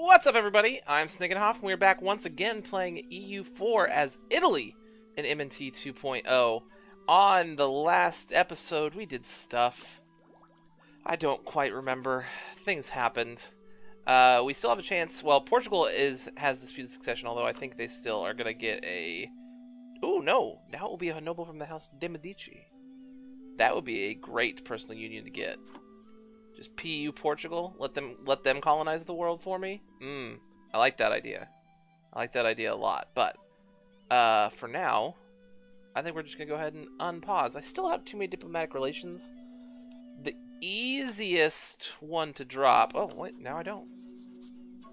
What's up, everybody? I'm Snickenhoff, and we're back once again playing EU4 as Italy in MNT 2.0. On the last episode, we did stuff. I don't quite remember. Things happened. We still have a chance. Well, Portugal has disputed succession, although I think they still are going to get a... Ooh, no. Now it will be a noble from the House de Medici. That would be a great personal union to get. Just PU Portugal, let them colonize the world for me. I like that idea. I like that idea a lot. But for now, I think we're just gonna go ahead and unpause. I still have too many diplomatic relations. The easiest one to drop. Oh wait, now I don't.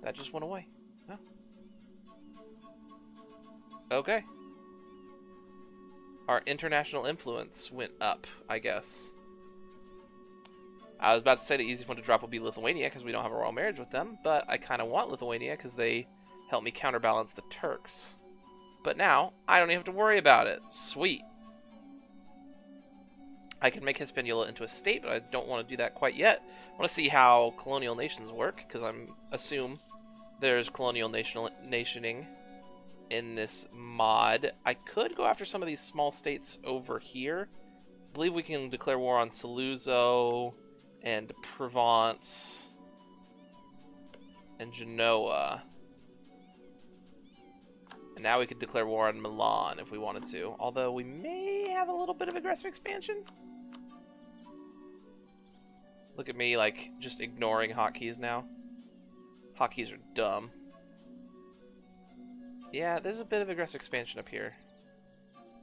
That just went away. Oh. Okay. Our international influence went up, I guess. I was about to say the easiest one to drop would be Lithuania because we don't have a royal marriage with them, but I kind of want Lithuania because they help me counterbalance the Turks. But now, I don't even have to worry about it. Sweet. I can make Hispaniola into a state, but I don't want to do that quite yet. I want to see how colonial nations work, because I assume there's colonial nationing in this mod. I could go after some of these small states over here. I believe we can declare war on Saluzzo and Provence and Genoa. And now we could declare war on Milan if we wanted to. Although we may have a little bit of aggressive expansion. Look at me, like, just ignoring hotkeys now. Hotkeys are dumb. Yeah, there's a bit of aggressive expansion up here.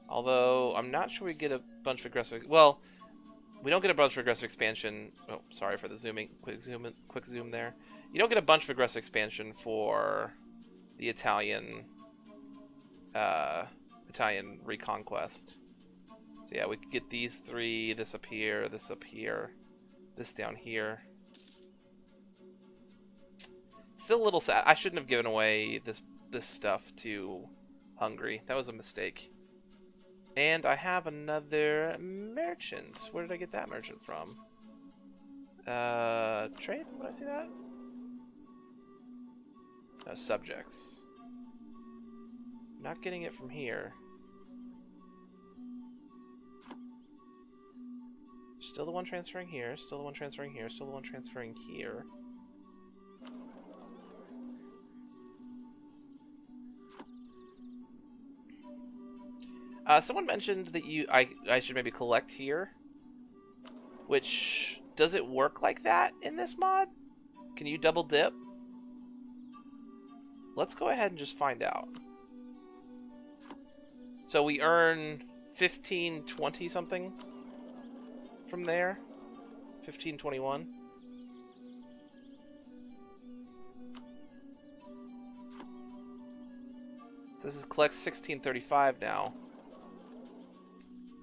Although, I'm not sure we get a bunch of aggressive... Well, we don't get a bunch of aggressive expansion... Oh, sorry for the zooming. Quick zoom there. You don't get a bunch of aggressive expansion for the Italian reconquest. So yeah, we could get these three, this up here, this down here. Still a little sad. I shouldn't have given away this stuff to Hungary. That was a mistake. And I have another merchant. Where did I get that merchant from? Trade? Did I see that? No, subjects. Not getting it from here. Still the one transferring here, still the one transferring here, still the one transferring here. Someone mentioned that I should maybe collect here. Which, does it work like that in this mod? Can you double dip? Let's go ahead and just find out. So we earn 1520 something from there. 1521. So this is collects 1635 now.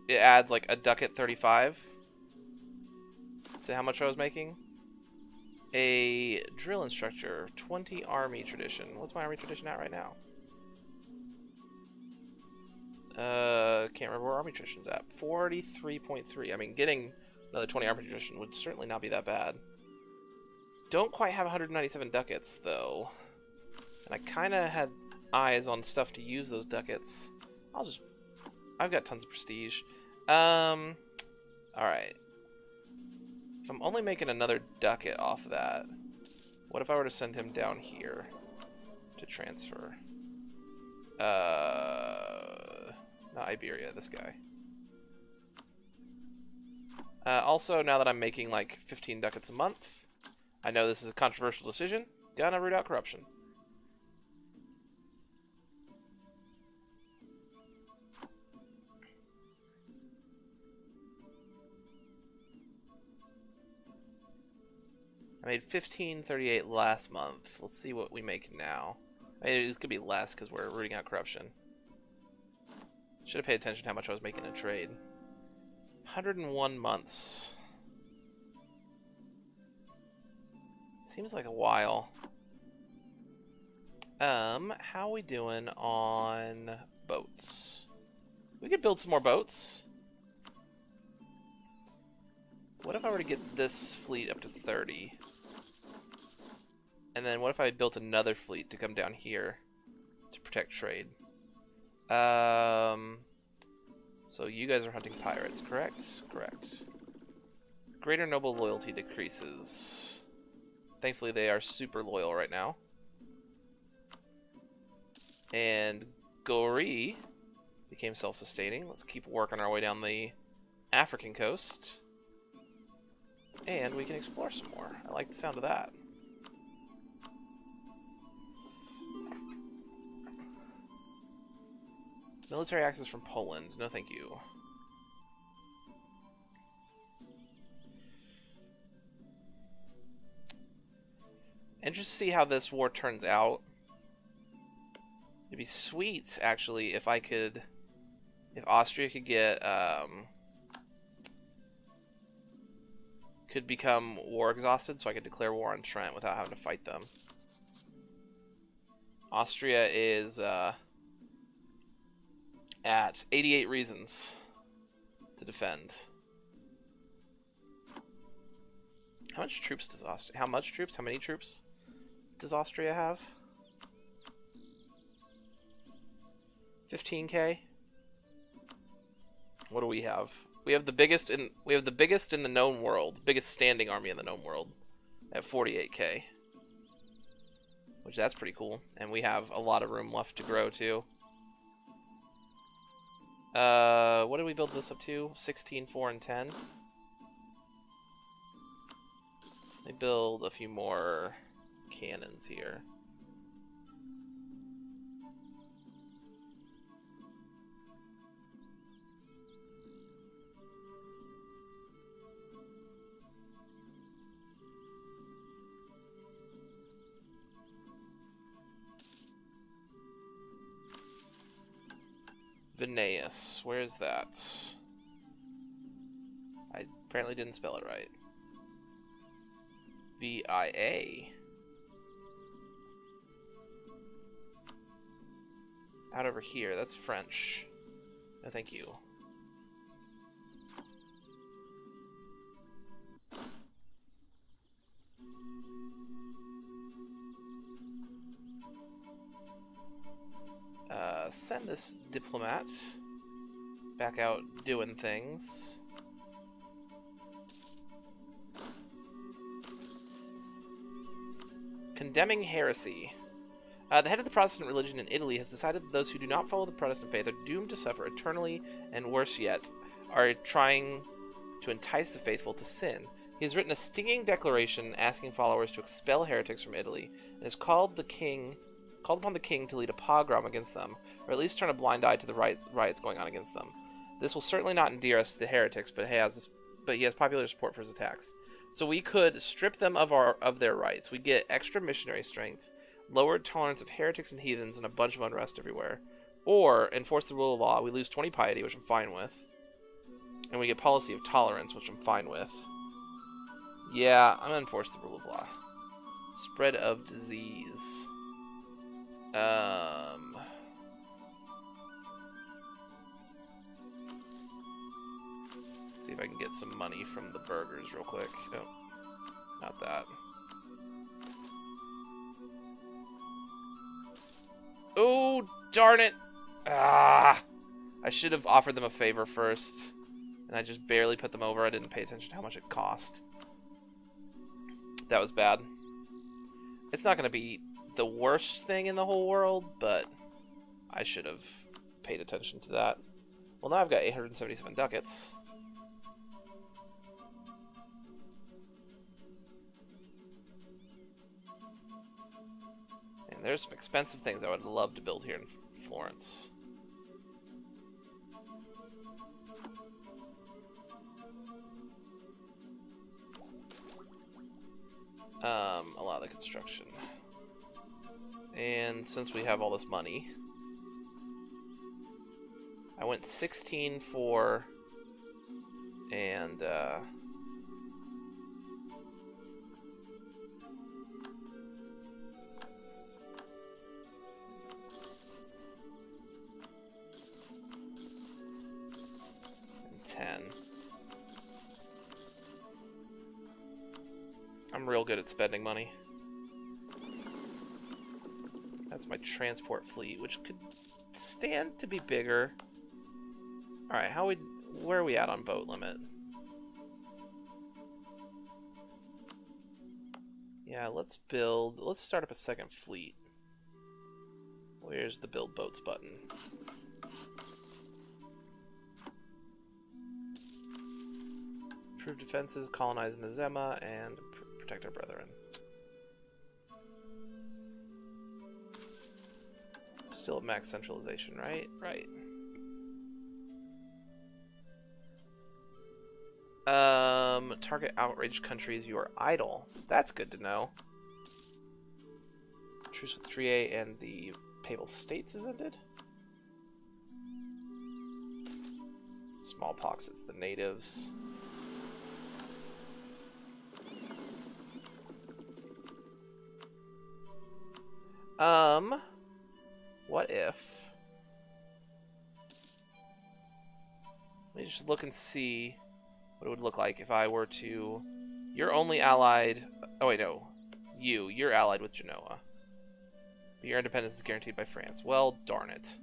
It adds like a ducat 35 to how much I was making. A drill instructor, 20 army tradition. What's my army tradition at right now? Can't remember where army tradition's at. 43.3. I mean, getting another 20 army tradition would certainly not be that bad. Don't quite have 197 ducats though, and I kind of had eyes on stuff to use those ducats. I've got tons of prestige. Alright. If I'm only making another ducat off of that, what if I were to send him down here to transfer? Not Iberia, this guy. Also, now that I'm making like 15 ducats a month, I know this is a controversial decision. Gonna root out corruption. I made 1538 last month. Let's see what we make now. I mean, it could be less because we're rooting out corruption. Should have paid attention to how much I was making in trade. 101 months. Seems like a while. How are we doing on boats? We could build some more boats. What if I were to get this fleet up to 30? And then what if I built another fleet to come down here to protect trade? So you guys are hunting pirates, correct? Correct. Greater noble loyalty decreases. Thankfully, they are super loyal right now. And Gori became self-sustaining. Let's keep working our way down the African coast. And we can explore some more. I like the sound of that. Military access from Poland. No, thank you. Interested to see how this war turns out. It'd be sweet, actually, if I could... If Austria could get... could become war exhausted, so I could declare war on Trent without having to fight them. Austria is... at 88 reasons to defend. How much troops does Austria... How much troops? How many troops does Austria have? 15k? What do we have? We have the biggest in the known world, biggest standing army in the known world at 48k. Which that's pretty cool. And we have a lot of room left to grow too. What did we build this up to? 16, 4, and 10. They build a few more cannons here. Vineus, where is that? I apparently didn't spell it right. V-I-A. Out over here, that's French. No, thank you. Send this diplomat back out doing things. Condemning heresy. The head of the Protestant religion in Italy has decided that those who do not follow the Protestant faith are doomed to suffer eternally, and worse yet, are trying to entice the faithful to sin. He has written a stinging declaration asking followers to expel heretics from Italy, and has called upon the king to lead a pogrom against them, or at least turn a blind eye to the riots going on against them. This will certainly not endear us to the heretics, but he has popular support for his attacks. So we could strip them of their rights. We get extra missionary strength, lowered tolerance of heretics and heathens, and a bunch of unrest everywhere. Or enforce the rule of law. We lose 20 piety, which I'm fine with, and we get policy of tolerance, which I'm fine with. Yeah, I'm gonna enforce the rule of law. Spread of disease. See if I can get some money from the burgers real quick. Oh, not that. Oh, darn it! Ah! I should have offered them a favor first, and I just barely put them over. I didn't pay attention to how much it cost. That was bad. It's not going to be the worst thing in the whole world, but I should have paid attention to that. Well, now I've got 877 ducats. And there's some expensive things I would love to build here in Florence. Allow the construction. And since we have all this money, I went 16 for and 10. I'm real good at spending money. That's my transport fleet, which could stand to be bigger. Alright, where are we at on boat limit? Yeah, let's start up a second fleet. Where's the build boats button? Improve defenses, colonize Mazema, and protect our brethren. Still at max centralization, right? Right. Target outraged countries you are idle. That's good to know. Truce with 3A and the Papal States is ended. Smallpox, it's the natives. What if... Let me just look and see what it would look like if I were to... You're only allied... Oh, wait, no. You're allied with Genoa. But your independence is guaranteed by France. Well, darn it.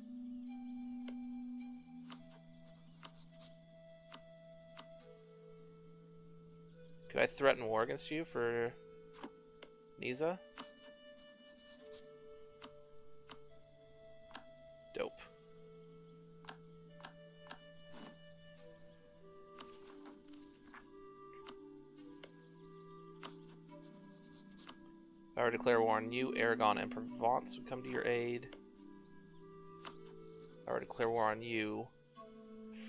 Could I threaten war against you for Nisa? Dope. If I were to declare war on you, Aragon and Provence would come to your aid. If I were to declare war on you,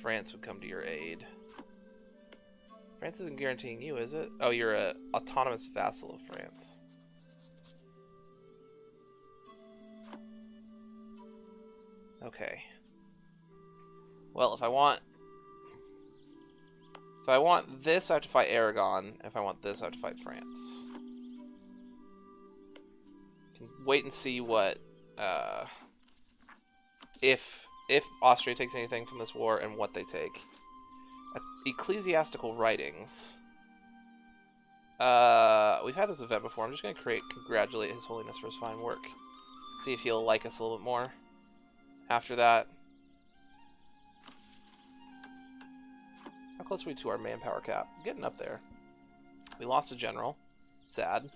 France would come to your aid. France isn't guaranteeing you, is it? Oh, you're an autonomous vassal of France. Okay. Well, if I want this, I have to fight Aragon. If I want this, I have to fight France. Can wait and see what if Austria takes anything from this war and what they take. Ecclesiastical writings. We've had this event before. I'm just gonna congratulate His Holiness for his fine work. See if he'll like us a little bit more. After that, how close are we to our manpower cap? Getting up there. We lost a general. Sad.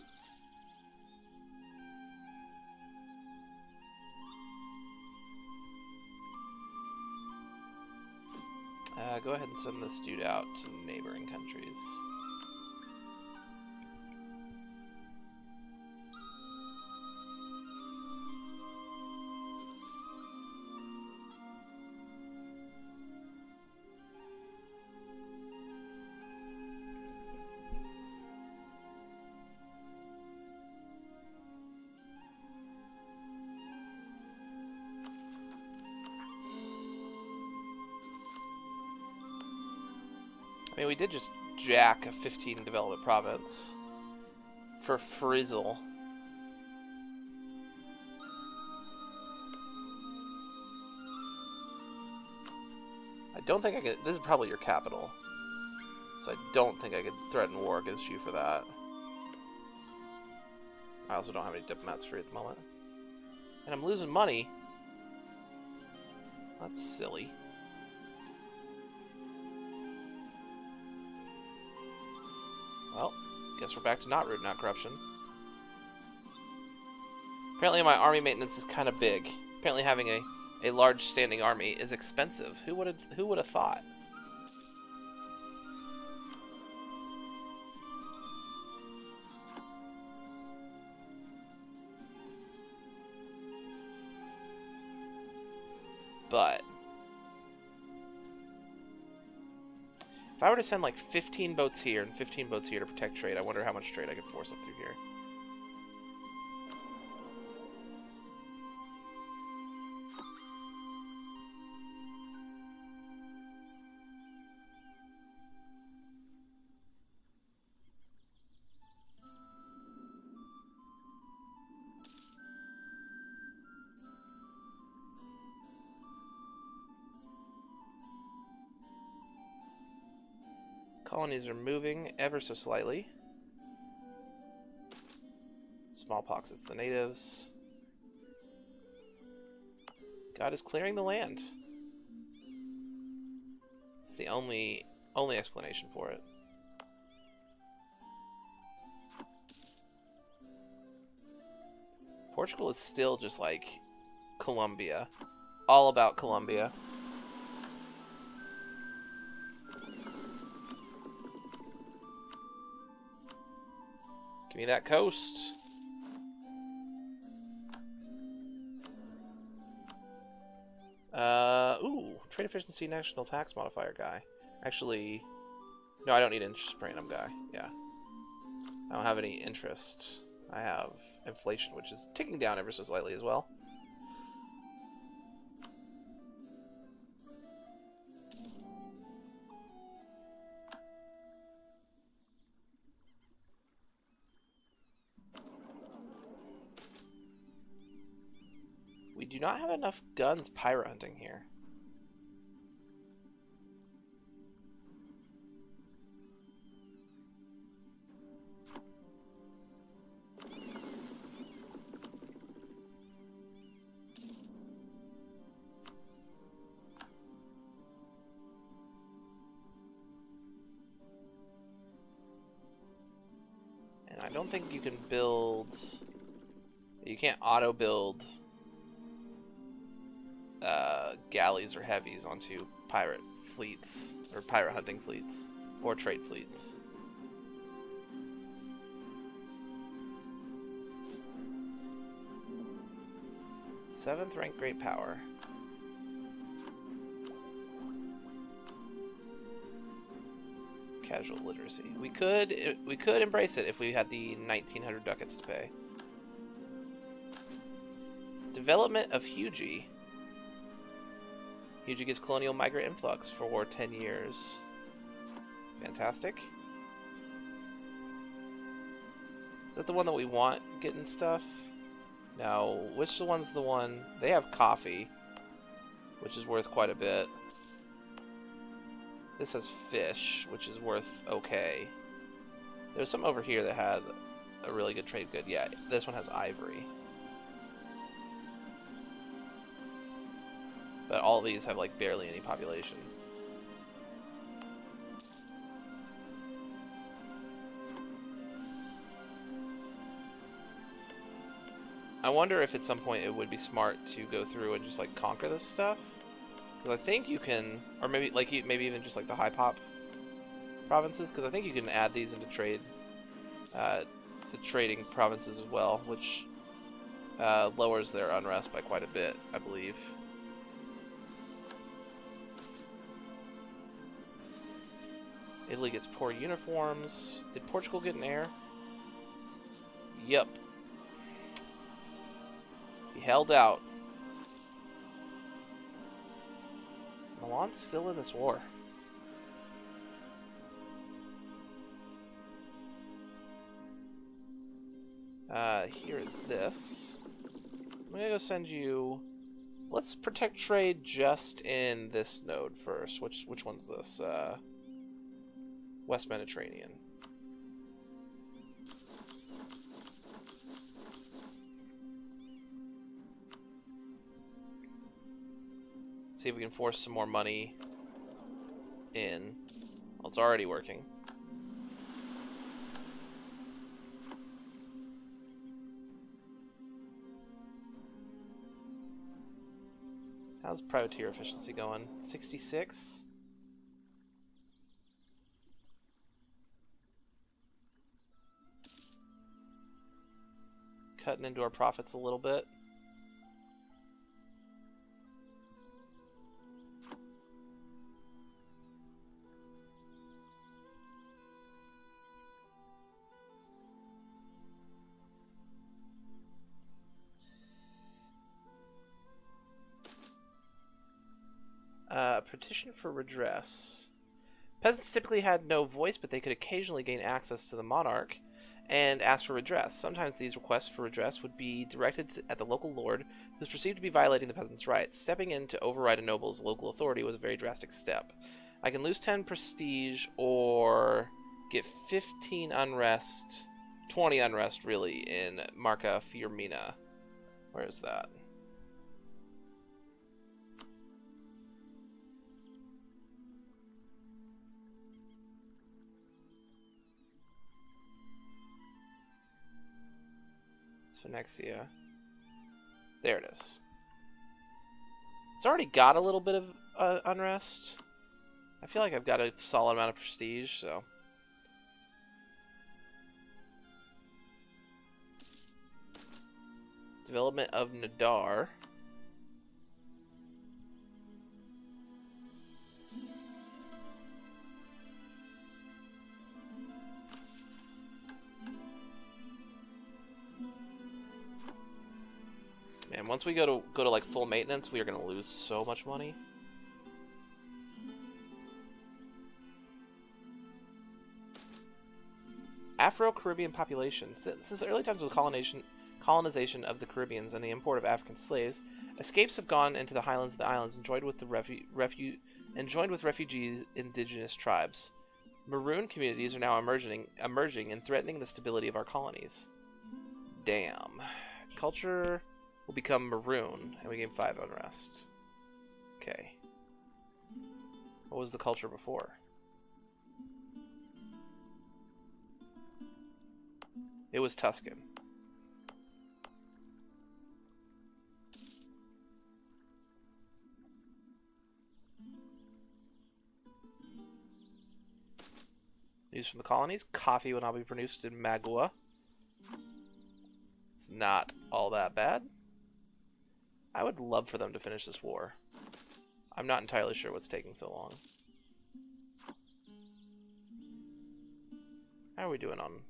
Go ahead and send this dude out to neighboring countries. I mean, we did just jack a 15 development province for Frizzle. I don't think I could... This is probably your capital. So I don't think I could threaten war against you for that. I also don't have any diplomats free at the moment. And I'm losing money. That's silly. Well, guess we're back to not root, not corruption. Apparently my army maintenance is kind of big. Apparently having a large standing army is expensive. Who would have thought? But if I were to send like 15 boats here and 15 boats here to protect trade, I wonder how much trade I could force up through here. Colonies are moving ever so slightly. Smallpox, it's the natives. God is clearing the land. It's the only explanation for it. Portugal is still just like Colombia. All about Colombia. Give me that coast. Ooh, trade efficiency, national tax modifier guy. Actually, no, I don't need interest per annum guy. Yeah. I don't have any interest. I have inflation, which is ticking down ever so slightly as well. We do not have enough guns pirate hunting here. And I don't think you can build... You can't auto-build galleys or heavies onto pirate fleets, or pirate hunting fleets, or trade fleets. Seventh rank great power. Casual literacy. We could embrace it if we had the 1900 ducats to pay. Development of Hugi. Hugi gets colonial migrant influx for 10 years. Fantastic. Is that the one that we want getting stuff? No. Which one's the one? They have coffee, which is worth quite a bit. This has fish, which is worth okay. There's some over here that had a really good trade good. Yeah, this one has ivory. But all these have like barely any population. I wonder if at some point it would be smart to go through and just like conquer this stuff. Because I think you can, or maybe like maybe even just like the high pop provinces, because I think you can add these into trade, the trading provinces as well, which lowers their unrest by quite a bit, I believe. Italy gets poor uniforms. Did Portugal get an heir? Yep. He held out. Milan's still in this war. Here is this. I'm gonna go send you... Let's protect trade just in this node first. Which one's this? West Mediterranean. See if we can force some more money in. Well, it's already working. How's privateer efficiency going? 66? Cutting into our profits a little bit. Petition for redress. Peasants typically had no voice, but they could occasionally gain access to the monarch and ask for redress. Sometimes these requests for redress would be directed at the local lord, who was perceived to be violating the peasants' rights. Stepping in to override a noble's local authority was a very drastic step. I can lose 10 prestige or get 15 unrest, 20 unrest really, in Marca Fiormina. Where is that? Phonexia. There it is. It's already got a little bit of unrest. I feel like I've got a solid amount of prestige, so... Development of Nadar. Man, once we go to like full maintenance, we are gonna lose so much money. Afro-Caribbean population. Since the early times of the colonization of the Caribbeans and the import of African slaves, escapes have gone into the highlands of the islands and joined with refugees indigenous tribes. Maroon communities are now emerging and threatening the stability of our colonies. Damn. Culture will become maroon, and we gain 5 unrest. Okay. What was the culture before? It was Tuscan. News from the colonies. Coffee will now be produced in Magua. It's not all that bad. I would love for them to finish this war. I'm not entirely sure what's taking so long. How are we doing on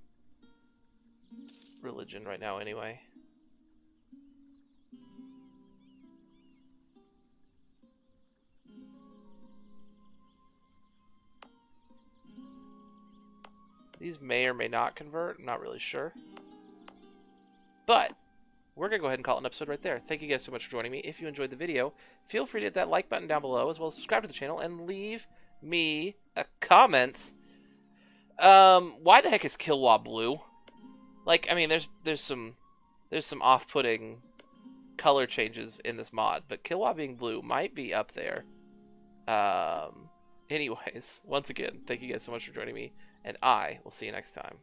religion right now anyway? These may or may not convert. I'm not really sure. But we're going to go ahead and call it an episode right there. Thank you guys so much for joining me. If you enjoyed the video, feel free to hit that like button down below, as well as subscribe to the channel and leave me a comment. Why the heck is Kilwa blue? Like, I mean, there's some off-putting color changes in this mod, but Kilwa being blue might be up there. Anyways, once again, thank you guys so much for joining me, and I will see you next time.